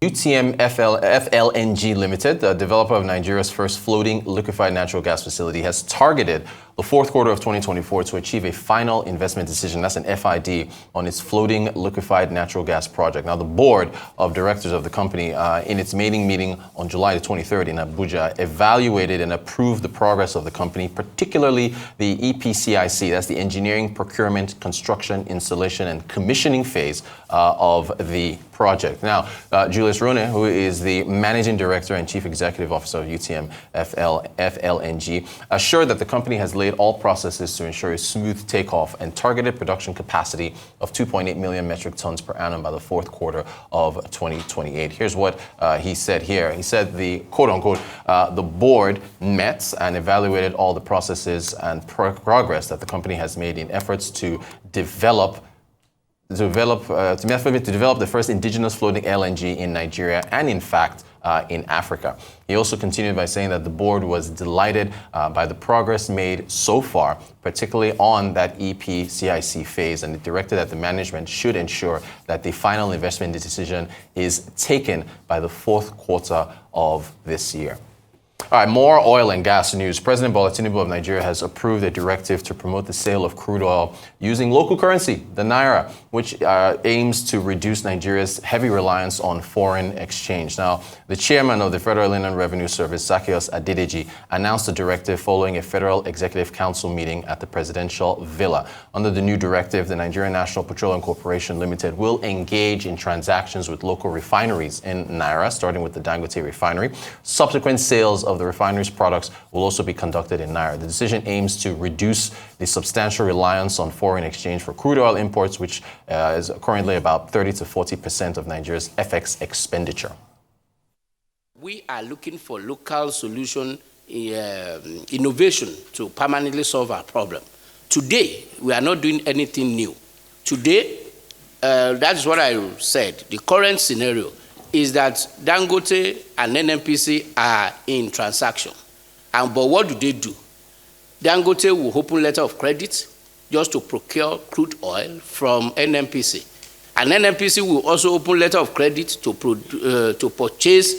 UTM FLNG Limited, the developer of Nigeria's first floating liquefied natural gas facility, has targeted the fourth quarter of 2024 to achieve a final investment decision, that's an FID, on its floating liquefied natural gas project. Now, the board of directors of the company, in its maiden meeting on July the 23rd in Abuja, evaluated and approved the progress of the company, particularly the EPCIC, that's the engineering, procurement, construction, installation, and commissioning phase of the project. Now, Julius Rone, who is the managing director and chief executive officer of UTM FLNG, assured that the company has laid all processes to ensure a smooth takeoff and targeted production capacity of 2.8 million metric tons per annum by the fourth quarter of 2028. Here's what he said here. He said the quote-unquote, the board met and evaluated all the processes and progress that the company has made in efforts to develop the first indigenous floating LNG in Nigeria and, in fact, in Africa. He also continued by saying that the board was delighted by the progress made so far, particularly on that EPCIC phase, and it directed that the management should ensure that the final investment decision is taken by the fourth quarter of this year. All right, more oil and gas news. President Bola Tinubu of Nigeria has approved a directive to promote the sale of crude oil using local currency, the Naira, which aims to reduce Nigeria's heavy reliance on foreign exchange. Now, the chairman of the Federal Inland Revenue Service, Zaccheaus Adedeji, announced the directive following a Federal Executive Council meeting at the Presidential Villa. Under the new directive, the Nigerian National Petroleum Corporation Limited will engage in transactions with local refineries in Naira, starting with the Dangote Refinery. Subsequent sales of the refinery's products will also be conducted in Naira. The decision aims to reduce the substantial reliance on foreign exchange for crude oil imports, which is currently about 30 to 40% of Nigeria's FX expenditure. We are looking for local solution, innovation to permanently solve our problem. Today, we are not doing anything new. Today, that is what I said. The current scenario is that Dangote and NNPC are in transaction. But what do? Dangote will open letter of credit just to procure crude oil from NNPC. And NNPC will also open letter of credit to purchase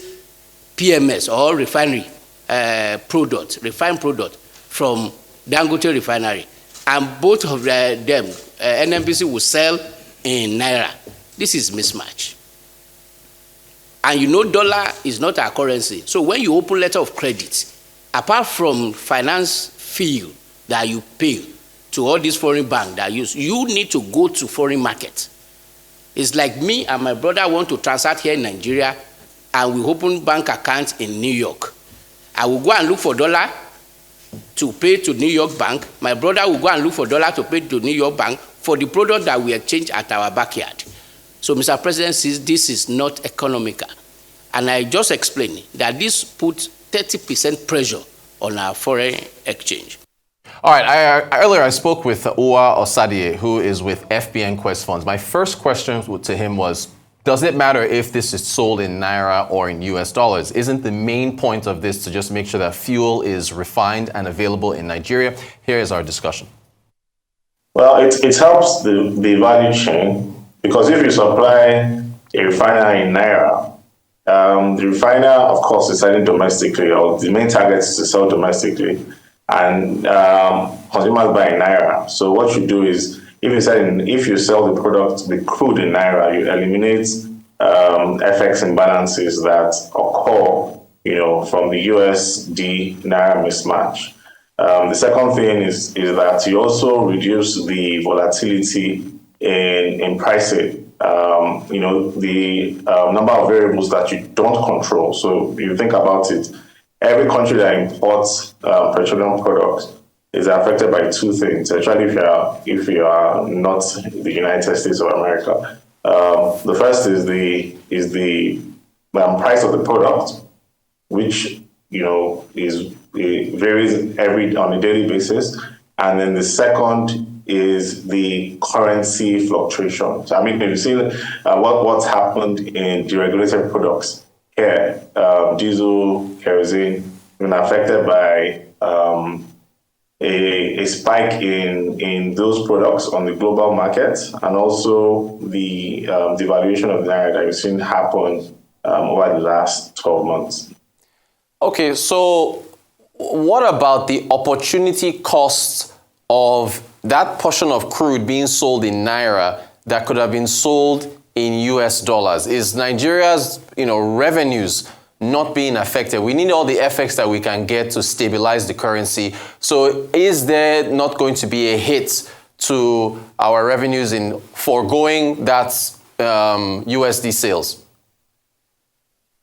PMS or refinery refined product from Dangote Refinery. And both of them, NNPC will sell in Naira. This is mismatch. And you know dollar is not our currency. So when you open letter of credit, apart from finance fee that you pay to all these foreign banks that you need to go to foreign market. It's like me and my brother want to transact here in Nigeria and we open bank accounts in New York. I will go and look for dollar to pay to New York bank. My brother will go and look for dollar to pay to New York bank for the product that we exchange at our backyard. So, Mr. President says this is not economical. And I just explained that this puts 30% pressure on our foreign exchange. All right, earlier I spoke with Uwa Osadiaye, who is with FBNQuest Funds. My first question to him was, does it matter if this is sold in Naira or in US dollars? Isn't the main point of this to just make sure that fuel is refined and available in Nigeria? Here is our discussion. Well, it helps the value chain. Because if you supply a refiner in Naira, the refiner, of course, is selling domestically, or the main target is to sell domestically, and consumers buy in Naira. So what you do is, if you sell the product, the crude in Naira, you eliminate FX imbalances that occur, from the USD Naira mismatch. The second thing is that you also reduce the volatility in pricing, the number of variables that you don't control. So if you think about it, every country that imports petroleum products is affected by two things. Actually, if you are not the United States of America, the first is the price of the product, which varies on a daily basis, and then the second is the currency fluctuation. So, you see what's happened in deregulated products here, diesel, kerosene, been affected by a spike in those products on the global market, and also the devaluation of the Naira that we've seen happen over the last 12 months. Okay, so what about the opportunity cost of that portion of crude being sold in Naira that could have been sold in US dollars? Is Nigeria's revenues not being affected? We need all the FX that we can get to stabilize the currency. So is there not going to be a hit to our revenues in foregoing that USD sales?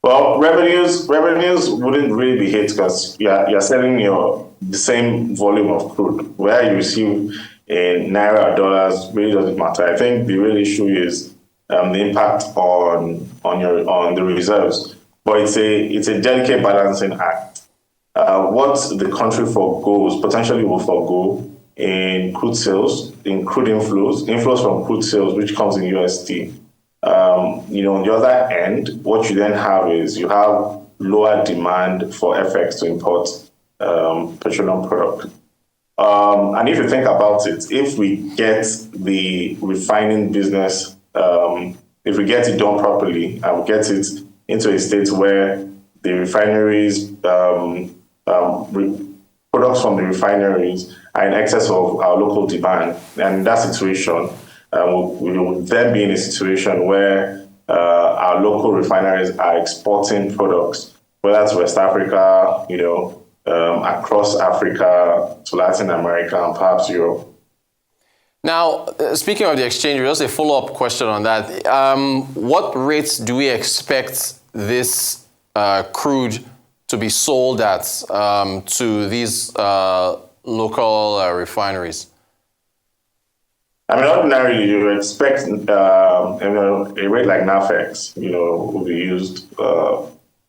Well, revenues wouldn't really be hit because you're selling the same volume of crude. Where you receive in Naira or dollars really doesn't matter. I think the real issue is the impact on the reserves. But it's a delicate balancing act. What the country potentially will forego in crude sales, in crude inflows from crude sales, which comes in USD. On the other end, what you then have is you have lower demand for FX to import petroleum product. And if you think about it, if we get the refining business, if we get it done properly and we get it into a state where the refineries, products from the refineries are in excess of our local demand, and in that situation, we will then be in a situation where our local refineries are exporting products, whether to West Africa, across Africa, to Latin America, and perhaps Europe. Now, speaking of the exchange, just a follow-up question on that. What rates do we expect this crude to be sold at to these local refineries? I mean, ordinarily, you expect a rate like NAFEX, will be used.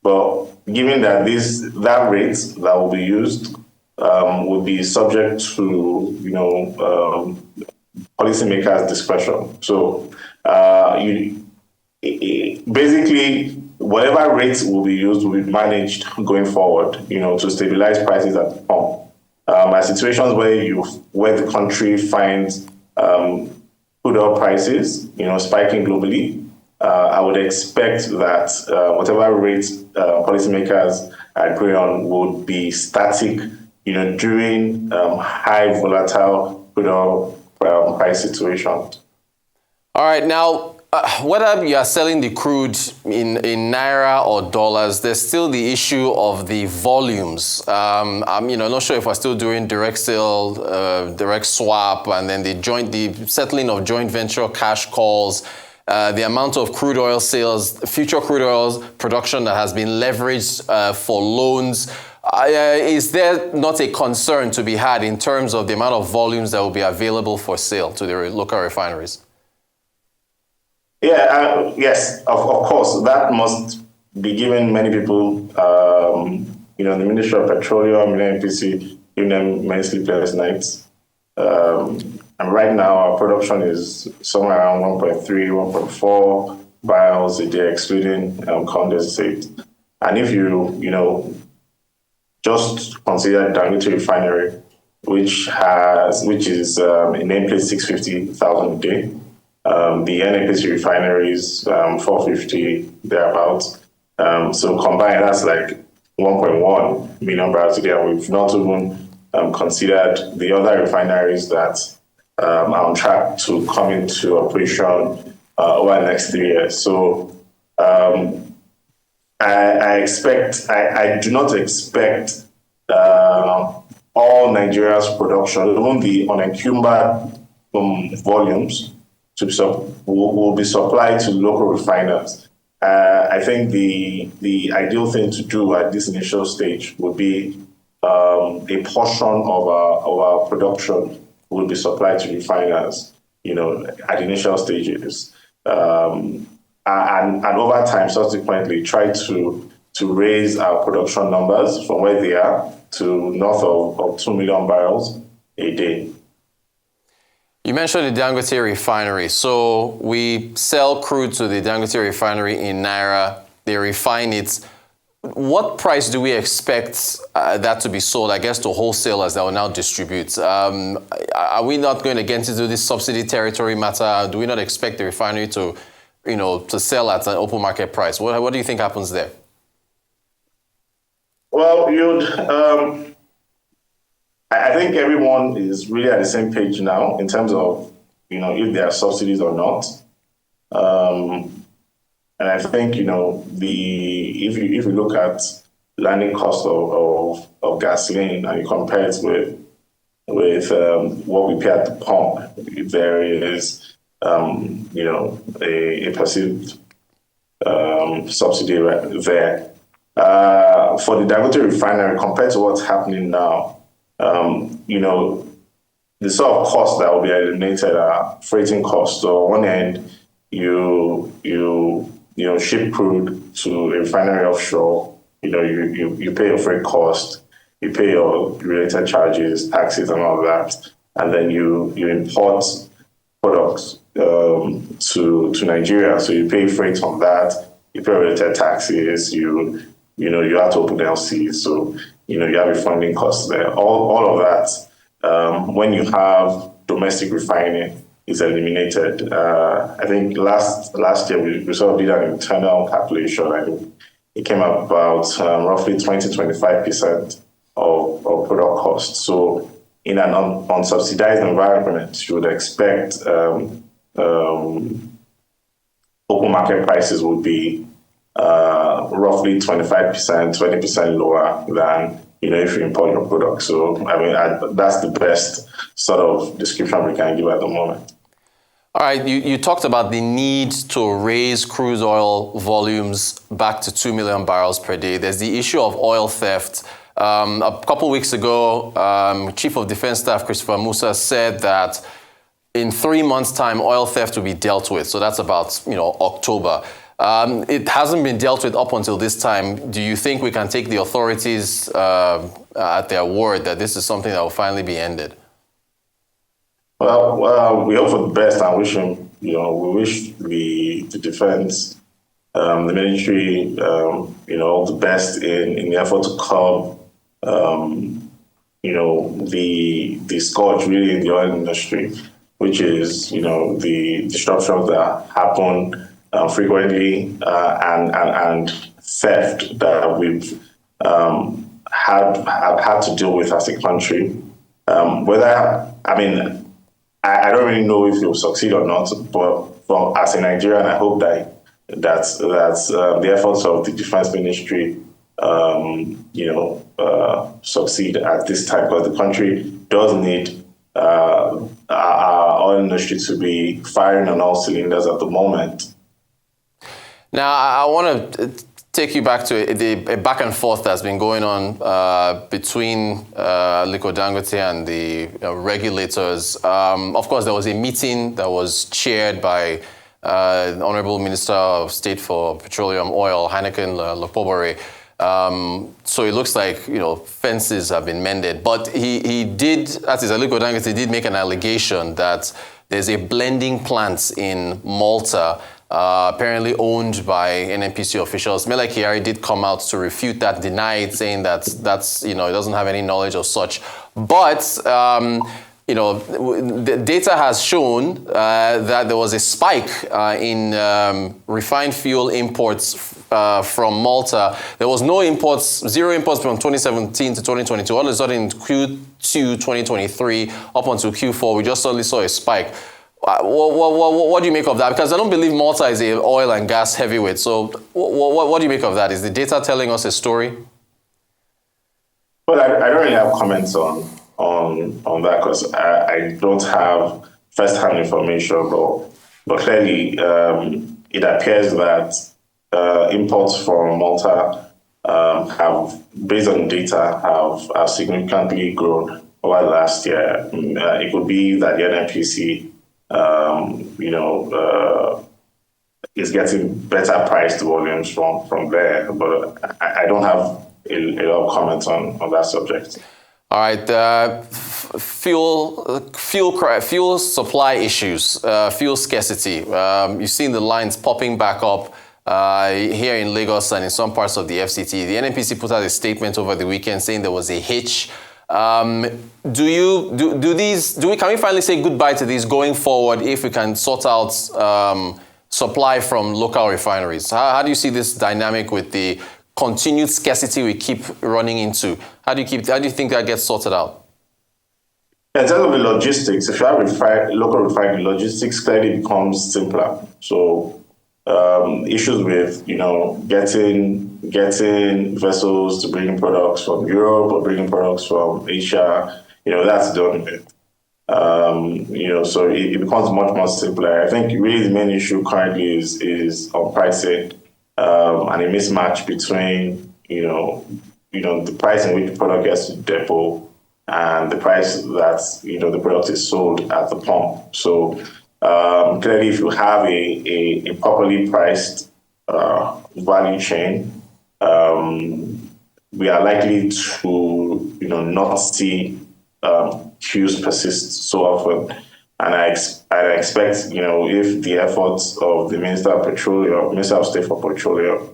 But given that that rate that will be used will be subject to, policymakers' discretion. So basically, whatever rates will be used will be managed going forward, to stabilize prices at the pump. At situations where the country finds crude oil prices, spiking globally, I would expect that whatever rates policymakers agree on would be static, during high volatile crude oil price situations. All right, now, whether you are selling the crude in Naira or dollars, there's still the issue of the volumes. I'm not sure if we're still doing direct sale, direct swap, and then the settling of joint venture cash calls, the amount of crude oil sales, future crude oil production that has been leveraged for loans. Is there not a concern to be had in terms of the amount of volumes that will be available for sale to the local refineries? Yeah, yes, of course. That must be given many people, the Ministry of Petroleum, NNPC, giving them many sleepless nights. And right now, our production is somewhere around 1.3, 1.4 barrels a day, excluding condensate. And if you, just consider Dangote Refinery, which is a nameplate 650,000 a day. The NNPC refineries, 450, thereabouts. So combined, that's like 1.1 million barrels a day. And we've not even considered the other refineries that are on track to come into operation over the next 3 years. So I do not expect all Nigeria's production, even the unencumbered volumes, will be supplied to local refiners. I think the ideal thing to do at this initial stage would be a portion of our production will be supplied to refiners, at initial stages. And over time, subsequently, try to raise our production numbers from where they are to north of 2 million barrels a day. You mentioned the Dangote Refinery. So we sell crude to the Dangote Refinery in Naira. They refine it. What price do we expect that to be sold, I guess, to wholesalers that will now distribute? Are we not going to get into this subsidy territory matter? Do we not expect the refinery to to sell at an open market price? What do you think happens there? Well, I think everyone is really at the same page now in terms of, if there are subsidies or not. And I think, if you look at landing cost of gasoline and you compare it with what we pay at the pump, there is, a perceived subsidy right there. For the Dangote refinery, compared to what's happening now, the sort of costs that will be eliminated are freighting costs. So on one end, you ship crude to a refinery offshore. You pay your freight cost, you pay your related charges, taxes, and all that, and then you import products to Nigeria. So you pay freight on that, you pay related taxes, you have to open LCs, so you have your funding costs there. All of that, when you have domestic refining, is eliminated. I think last year we sort of did an internal calculation. I think it came up about roughly 20-25% of product costs. So in an unsubsidized environment, you would expect open market prices would be roughly 25%, 20% lower than if you import your product. So that's the best sort of description we can give at the moment. All right, you talked about the need to raise crude oil volumes back to 2 million barrels per day. There's the issue of oil theft. A couple of weeks ago, Chief of Defense Staff Christopher Musa said that in 3 months' time, oil theft will be dealt with. So that's about October. It hasn't been dealt with up until this time. Do you think we can take the authorities at their word that this is something that will finally be ended? Well, we hope for the best and wish him, we wish the defense, the military, all the best in the effort to curb, the scourge really in the oil industry, which is, the disruptions that happen frequently and theft that we've had to deal with as a country. I don't really know if it will succeed or not, but as a Nigerian, I hope that the efforts of the defense ministry, succeed at this time, because the country does need our oil industry to be firing on all cylinders at the moment. Now, I want to take you back to a back and forth that's been going on between Aliko Dangote and the regulators. Of course, there was a meeting that was chaired by the Honorable Minister of State for Petroleum Oil, Heineken Lopobore. So it looks like fences have been mended. But he did, that is, Aliko Dangote did make an allegation that there's a blending plant in Malta, apparently owned by NNPC officials. Mele Kyari did come out to refute that, deny it, saying that he doesn't have any knowledge of such. But the data has shown that there was a spike in refined fuel imports from Malta. There was no imports, zero imports from 2017 to 2022. All of a sudden, in Q2 2023 up until Q4, we just suddenly saw a spike. What do you make of that? Because I don't believe Malta is an oil and gas heavyweight. So what do you make of that? Is the data telling us a story? Well, I don't really have comments on that, because I don't have first-hand information. But clearly, it appears that imports from Malta have, based on data, have significantly grown over the last year. It could be that the NNPC is getting better priced volumes from there, but I don't have a lot of comments on that subject. All right, fuel supply issues, fuel scarcity. You've seen the lines popping back up here in Lagos and in some parts of the FCT. The NNPC put out a statement over the weekend saying there was a hitch. Can we finally say goodbye to these going forward if we can sort out supply from local refineries. How do you see this dynamic with the continued scarcity we keep running into? How do you think that gets sorted out? In terms of the logistics, if you have local refinery, logistics clearly becomes simpler. So issues with getting vessels to bring products from Europe or bringing products from Asia, that's done with. So it becomes much more simpler. I think really the main issue currently is on pricing and a mismatch between the price in which the product gets to the depot and the price that the product is sold at the pump. So clearly, if you have a properly priced value chain, we are likely to not see queues persist so often. And I expect, if the efforts of the Minister of State for Petroleum,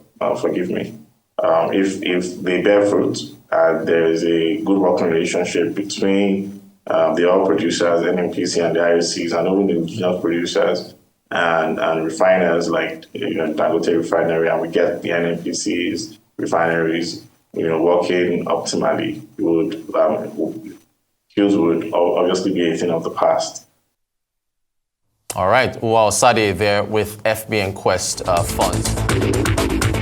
if they bear fruit and there is a good working relationship between the oil producers, NNPC and the IOCs, and even the indigenous producers and refiners like Dangote Refinery, and we get the NNPCs, refineries, working optimally, queues would obviously be a thing of the past. All right, Uwa Osadiaye there with FBNQuest funds.